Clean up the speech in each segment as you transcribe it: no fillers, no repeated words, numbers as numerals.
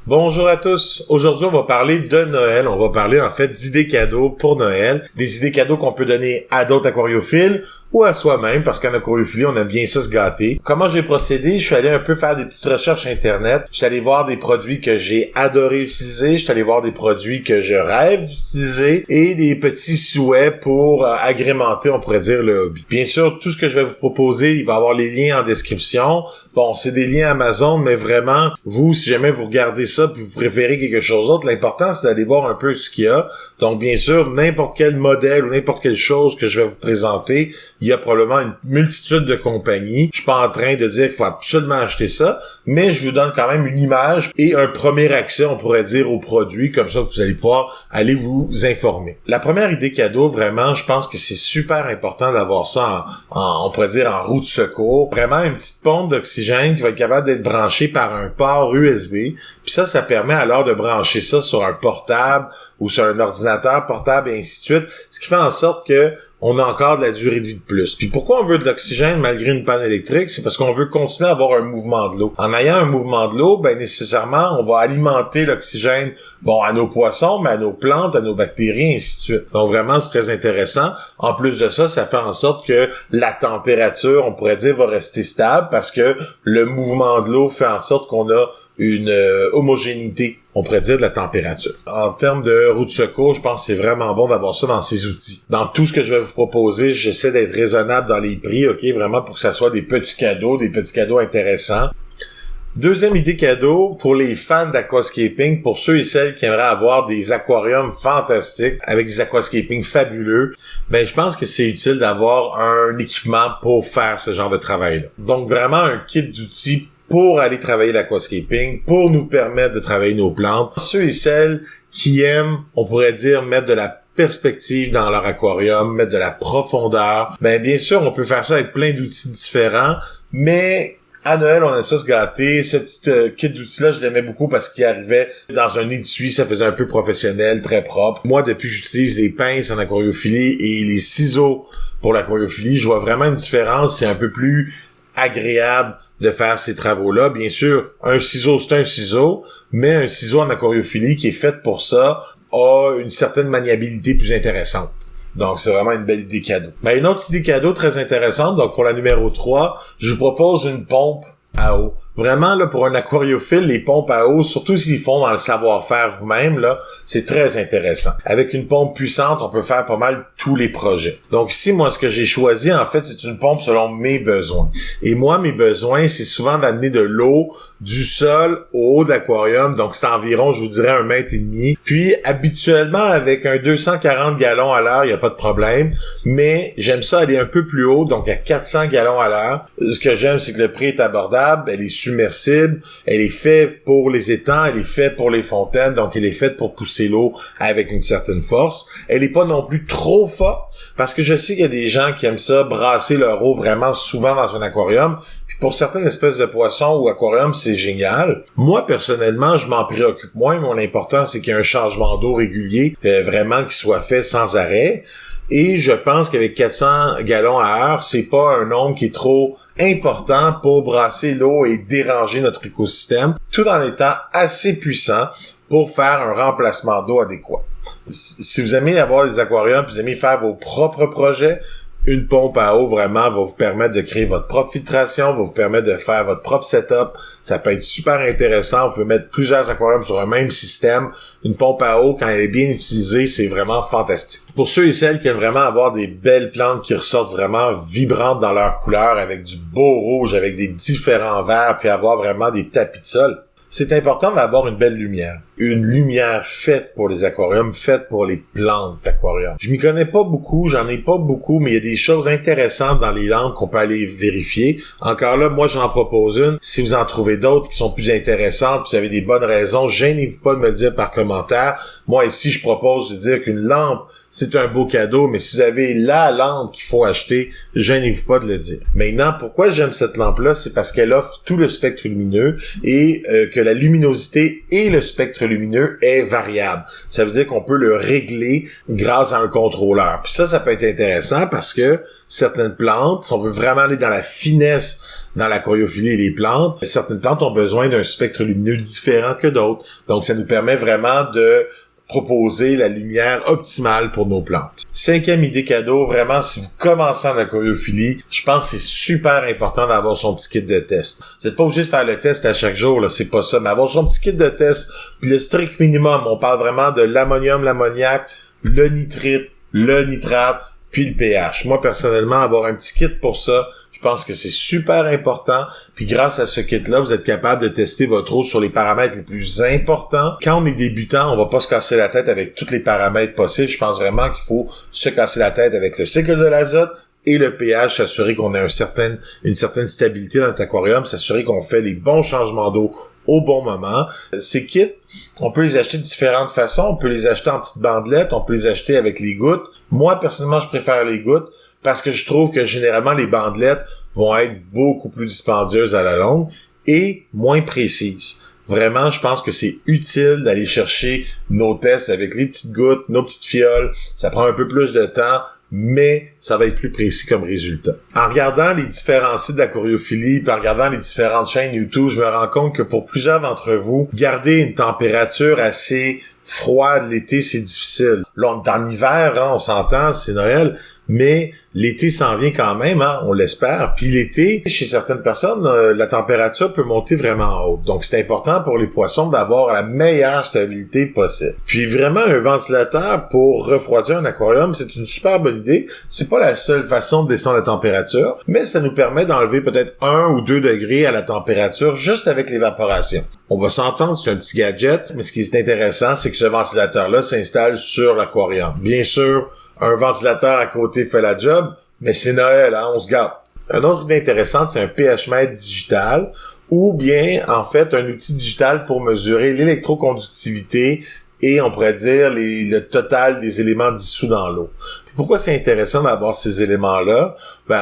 Bonjour à tous. Aujourd'hui, on va parler de Noël. On va parler en fait d'idées cadeaux pour Noël. Des idées cadeaux qu'on peut donner à d'autres aquariophiles ou à soi-même, parce qu'en aquariophilie, on aime bien ça se gâter. Comment j'ai procédé? Je suis allé un peu faire des petites recherches Internet. Je suis allé voir des produits que j'ai adoré utiliser. Je suis allé voir des produits que je rêve d'utiliser et des petits souhaits pour agrémenter, on pourrait dire, le hobby. Bien sûr, tout ce que je vais vous proposer, il va y avoir les liens en description. Bon, c'est des liens Amazon, mais vraiment, vous, si jamais vous regardez ça puis vous préférez quelque chose d'autre, l'important, c'est d'aller voir un peu ce qu'il y a. Donc, bien sûr, n'importe quel modèle ou n'importe quelle chose que je vais vous présenter, il y a probablement une multitude de compagnies. Je suis pas en train de dire qu'il faut absolument acheter ça, mais je vous donne quand même une image et un premier accès, on pourrait dire, au produit. Comme ça, vous allez pouvoir aller vous informer. La première idée cadeau, vraiment, je pense que c'est super important d'avoir ça on pourrait dire, en roue de secours. Vraiment, une petite pompe d'oxygène qui va être capable d'être branchée par un port USB. Puis ça permet alors de brancher ça sur un portable ou sur un ordinateur portable et ainsi de suite. Ce qui fait en sorte que on a encore de la durée de vie de plus. Puis pourquoi on veut de l'oxygène malgré une panne électrique? C'est parce qu'on veut continuer à avoir un mouvement de l'eau. En ayant un mouvement de l'eau, ben nécessairement, on va alimenter l'oxygène, bon, à nos poissons, mais à nos plantes, à nos bactéries, et ainsi de suite. Donc vraiment, c'est très intéressant. En plus de ça, ça fait en sorte que la température, on pourrait dire, va rester stable parce que le mouvement de l'eau fait en sorte qu'on a une homogénéité, on pourrait dire, de la température. En termes de roue de secours, je pense que c'est vraiment bon d'avoir ça dans ces outils. Dans tout ce que je vais vous proposer, j'essaie d'être raisonnable dans les prix, ok, vraiment pour que ça soit des petits cadeaux intéressants. Deuxième idée cadeau, pour les fans d'aquascaping, pour ceux et celles qui aimeraient avoir des aquariums fantastiques, avec des aquascaping fabuleux, ben je pense que c'est utile d'avoir un équipement pour faire ce genre de travail-là. Donc vraiment un kit d'outils pour aller travailler l'aquascaping, pour nous permettre de travailler nos plantes. Ceux et celles qui aiment, on pourrait dire, mettre de la perspective dans leur aquarium, mettre de la profondeur, ben bien sûr, on peut faire ça avec plein d'outils différents, mais à Noël, on aime ça se gâter. Ce petit kit d'outils-là, je l'aimais beaucoup parce qu'il arrivait dans un étui, ça faisait un peu professionnel, très propre. Moi, depuis que j'utilise les pinces en aquariophilie et les ciseaux pour l'aquariophilie, je vois vraiment une différence. C'est un peu plus agréable de faire ces travaux-là. Bien sûr, un ciseau, c'est un ciseau, mais un ciseau en aquariophilie qui est fait pour ça a une certaine maniabilité plus intéressante. Donc, c'est vraiment une belle idée cadeau. Ben, une autre idée cadeau très intéressante, donc pour la numéro 3, je vous propose une pompe à eau. Vraiment, là, pour un aquariophile, les pompes à eau, surtout s'ils font dans le savoir-faire vous-même, là, c'est très intéressant. Avec une pompe puissante, on peut faire pas mal tous les projets. Donc ici, moi, ce que j'ai choisi, en fait, c'est une pompe selon mes besoins. Et moi, mes besoins, c'est souvent d'amener de l'eau du sol au haut de l'aquarium. Donc, c'est environ, je vous dirais, 1,5 mètre. Puis, habituellement, avec un 240 gallons à l'heure, il n'y a pas de problème. Mais j'aime ça aller un peu plus haut, donc à 400 gallons à l'heure. Ce que j'aime, c'est que le prix est abordable, elle est submersible, elle est faite pour les étangs, elle est faite pour les fontaines, donc elle est faite pour pousser l'eau avec une certaine force. Elle est pas non plus trop forte, parce que je sais qu'il y a des gens qui aiment ça, brasser leur eau vraiment souvent dans un aquarium. Puis pour certaines espèces de poissons ou aquariums, c'est génial. Moi, personnellement, je m'en préoccupe moins. Mon important, c'est qu'il y ait un changement d'eau régulier, vraiment qui soit fait sans arrêt. Et je pense qu'avec 400 gallons à heure, c'est pas un nombre qui est trop important pour brasser l'eau et déranger notre écosystème, tout en étant assez puissant pour faire un remplacement d'eau adéquat. Si vous aimez avoir des aquariums, puis vous aimez faire vos propres projets, une pompe à eau, vraiment, va vous permettre de créer votre propre filtration, va vous permettre de faire votre propre setup. Ça peut être super intéressant. Vous pouvez mettre plusieurs aquariums sur un même système. Une pompe à eau, quand elle est bien utilisée, c'est vraiment fantastique. Pour ceux et celles qui aiment vraiment avoir des belles plantes qui ressortent vraiment vibrantes dans leur couleur, avec du beau rouge, avec des différents verts, puis avoir vraiment des tapis de sol, c'est important d'avoir une belle lumière. Une lumière faite pour les aquariums, faite pour les plantes d'aquarium. Je m'y connais pas beaucoup, j'en ai pas beaucoup, mais il y a des choses intéressantes dans les lampes qu'on peut aller vérifier. Encore là, moi j'en propose une. Si vous en trouvez d'autres qui sont plus intéressantes, vous avez des bonnes raisons, gênez-vous pas de me le dire par commentaire. Moi ici, je propose de dire qu'une lampe, c'est un beau cadeau, mais si vous avez la lampe qu'il faut acheter, gênez-vous pas de le dire. Maintenant, pourquoi j'aime cette lampe-là? C'est parce qu'elle offre tout le spectre lumineux et que la luminosité et le spectre lumineux est variable. Ça veut dire qu'on peut le régler grâce à un contrôleur. Puis ça peut être intéressant parce que certaines plantes, si on veut vraiment aller dans la finesse dans l'aquariophilie des plantes, certaines plantes ont besoin d'un spectre lumineux différent que d'autres. Donc, ça nous permet vraiment de proposer la lumière optimale pour nos plantes. 5e idée cadeau, vraiment, si vous commencez en aquariophilie, je pense que c'est super important d'avoir son petit kit de test. Vous n'êtes pas obligé de faire le test à chaque jour, là, c'est pas ça, mais avoir son petit kit de test, puis le strict minimum, on parle vraiment de l'ammonium, l'ammoniac, le nitrite, le nitrate, puis le pH. Moi, personnellement, avoir un petit kit pour ça, je pense que c'est super important. Puis grâce à ce kit-là, vous êtes capable de tester votre eau sur les paramètres les plus importants. Quand on est débutant, on va pas se casser la tête avec tous les paramètres possibles. Je pense vraiment qu'il faut se casser la tête avec le cycle de l'azote et le pH, s'assurer qu'on a une certaine stabilité dans notre aquarium, s'assurer qu'on fait les bons changements d'eau au bon moment. Ces kits, on peut les acheter de différentes façons. On peut les acheter en petites bandelettes, on peut les acheter avec les gouttes. Moi, personnellement, je préfère les gouttes parce que je trouve que généralement, les bandelettes vont être beaucoup plus dispendieuses à la longue et moins précises. Vraiment, je pense que c'est utile d'aller chercher nos tests avec les petites gouttes, nos petites fioles. Ça prend un peu plus de temps, mais ça va être plus précis comme résultat. En regardant les différents sites d'aquariophilie, puis en regardant les différentes chaînes YouTube, je me rends compte que pour plusieurs d'entre vous, garder une température assez froide l'été, c'est difficile. Là, on est en hiver, hein, on s'entend, c'est Noël, mais l'été s'en vient quand même, hein, on l'espère. Puis l'été, chez certaines personnes, la température peut monter vraiment haute. Donc, c'est important pour les poissons d'avoir la meilleure stabilité possible. Puis vraiment, un ventilateur pour refroidir un aquarium, c'est une super bonne idée. C'est pas la seule façon de descendre la température, mais ça nous permet d'enlever peut-être 1 ou 2 degrés à la température juste avec l'évaporation. On va s'entendre, c'est un petit gadget, mais ce qui est intéressant, c'est que ce ventilateur-là s'installe sur l'aquarium. Bien sûr, un ventilateur à côté fait la job, mais c'est Noël, hein, on se gâte. Un autre idée intéressante, c'est un pH-mètre digital, ou bien, en fait, un outil digital pour mesurer l'électroconductivité et, on pourrait dire, le total des éléments dissous dans l'eau. Pourquoi c'est intéressant d'avoir ces éléments-là?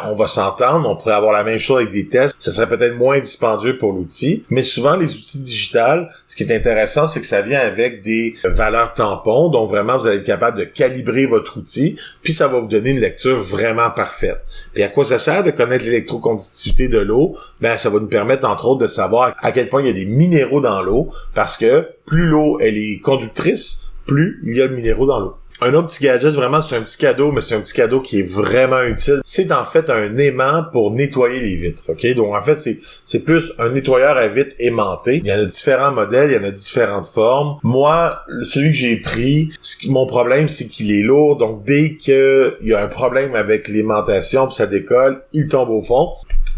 On va s'entendre, on pourrait avoir la même chose avec des tests, ça serait peut-être moins dispendieux pour l'outil, mais souvent les outils digitales, ce qui est intéressant, c'est que ça vient avec des valeurs tampons, donc vraiment vous allez être capable de calibrer votre outil, puis ça va vous donner une lecture vraiment parfaite. Puis à quoi ça sert de connaître l'électroconductivité de l'eau? Ça va nous permettre entre autres de savoir à quel point il y a des minéraux dans l'eau, parce que plus l'eau elle est conductrice, plus il y a de minéraux dans l'eau. Un autre petit gadget, vraiment, c'est un petit cadeau, mais c'est un petit cadeau qui est vraiment utile. C'est en fait un aimant pour nettoyer les vitres, ok? Donc, en fait, c'est plus un nettoyeur à vitres aimanté. Il y en a différents modèles, il y en a différentes formes. Moi, celui que j'ai pris, mon problème, c'est qu'il est lourd. Donc, dès qu'il y a un problème avec l'aimantation, puis ça décolle, il tombe au fond.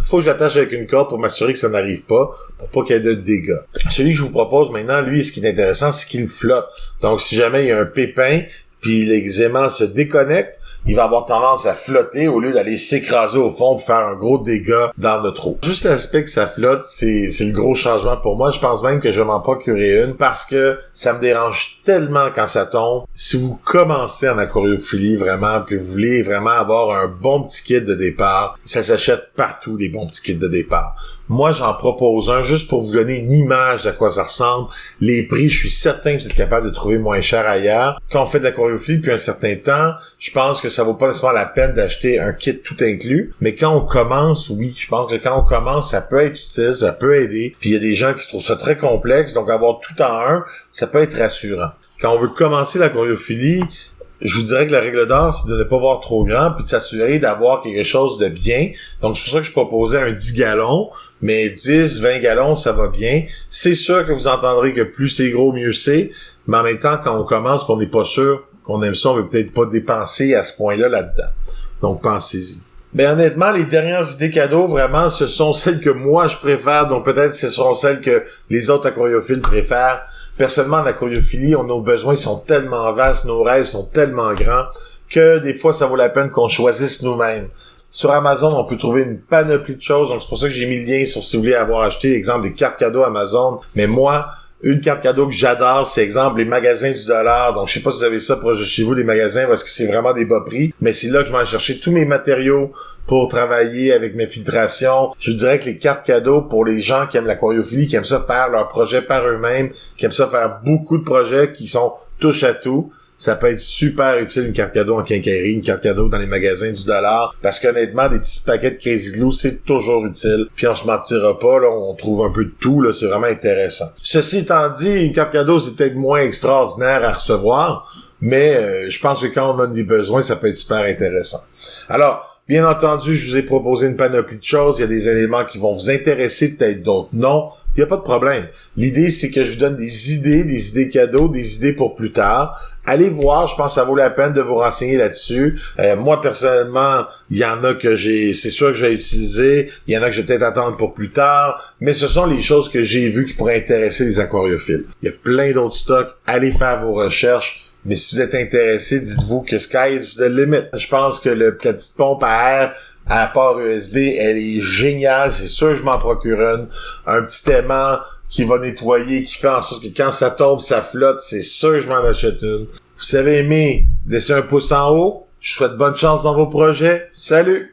Faut que je l'attache avec une corde pour m'assurer que ça n'arrive pas, pour pas qu'il y ait de dégâts. Celui que je vous propose maintenant, lui, ce qui est intéressant, c'est qu'il flotte. Donc, si jamais il y a un pépin, puis les aimants se déconnectent, il va avoir tendance à flotter au lieu d'aller s'écraser au fond pour faire un gros dégât dans notre eau. Juste l'aspect que ça flotte, c'est le gros changement pour moi. Je pense même que je vais m'en procurer une parce que ça me dérange tellement quand ça tombe. Si vous commencez en aquariophilie vraiment, puis vous voulez vraiment avoir un bon petit kit de départ, ça s'achète partout, les bons petits kits de départ. Moi, j'en propose un juste pour vous donner une image d'à quoi ça ressemble. Les prix, je suis certain que vous êtes capable de trouver moins cher ailleurs. Quand on fait de l'aquariophilie depuis un certain temps, je pense que ça vaut pas nécessairement la peine d'acheter un kit tout inclus. Mais quand on commence, oui, je pense que quand on commence, ça peut être utile, ça peut aider. Puis il y a des gens qui trouvent ça très complexe, donc avoir tout en un, ça peut être rassurant. Quand on veut commencer l'aquariophilie, je vous dirais que la règle d'or, c'est de ne pas voir trop grand puis de s'assurer d'avoir quelque chose de bien. Donc, c'est pour ça que je proposais un 10 gallons, mais 10, 20 gallons, ça va bien. C'est sûr que vous entendrez que plus c'est gros, mieux c'est. Mais en même temps, quand on commence, on n'est pas sûr qu'on aime ça, on veut peut-être pas dépenser à ce point-là là-dedans. Donc, pensez-y. Honnêtement, les dernières idées cadeaux, vraiment, ce sont celles que moi, je préfère. Donc, peut-être ce sont celles que les autres aquariophiles préfèrent. Personnellement, en aquariophilie, nos besoins sont tellement vastes, nos rêves sont tellement grands que des fois, ça vaut la peine qu'on choisisse nous-mêmes. Sur Amazon, on peut trouver une panoplie de choses, donc c'est pour ça que j'ai mis le lien sur si vous voulez avoir acheté, exemple, des cartes cadeaux Amazon. Mais moi, Une carte cadeau que j'adore, c'est exemple les magasins du dollar. Donc, je sais pas si vous avez ça proche de chez vous, les magasins, parce que c'est vraiment des bas prix. Mais c'est là que je vais chercher tous mes matériaux pour travailler avec mes filtrations. Je dirais que les cartes cadeaux pour les gens qui aiment l'aquariophilie, qui aiment ça faire leurs projets par eux-mêmes, qui aiment ça faire beaucoup de projets qui sont touche à tout, ça peut être super utile une carte cadeau en quincaillerie, une carte cadeau dans les magasins du dollar, parce qu'honnêtement, des petits paquets de Crazy Glue, c'est toujours utile. Puis on se mentira pas, là, on trouve un peu de tout, là, c'est vraiment intéressant. Ceci étant dit, une carte cadeau, c'est peut-être moins extraordinaire à recevoir, mais je pense que quand on a des besoins, ça peut être super intéressant. Alors, bien entendu, je vous ai proposé une panoplie de choses. Il y a des éléments qui vont vous intéresser, peut-être d'autres non. Il n'y a pas de problème. L'idée, c'est que je vous donne des idées cadeaux, des idées pour plus tard. Allez voir, je pense que ça vaut la peine de vous renseigner là-dessus. Moi, personnellement, il y en a que c'est sûr que j'ai utilisé. Il y en a que je vais peut-être attendre pour plus tard. Mais ce sont les choses que j'ai vues qui pourraient intéresser les aquariophiles. Il y a plein d'autres stocks. Allez faire vos recherches. Mais si vous êtes intéressé, dites-vous que sky is the limit. Je pense que la petite pompe à air à port USB, elle est géniale. C'est sûr que je m'en procure une. Un petit aimant qui va nettoyer, qui fait en sorte que quand ça tombe, ça flotte. C'est sûr que je m'en achète une. Vous savez aimer, laissez un pouce en haut. Je vous souhaite bonne chance dans vos projets. Salut!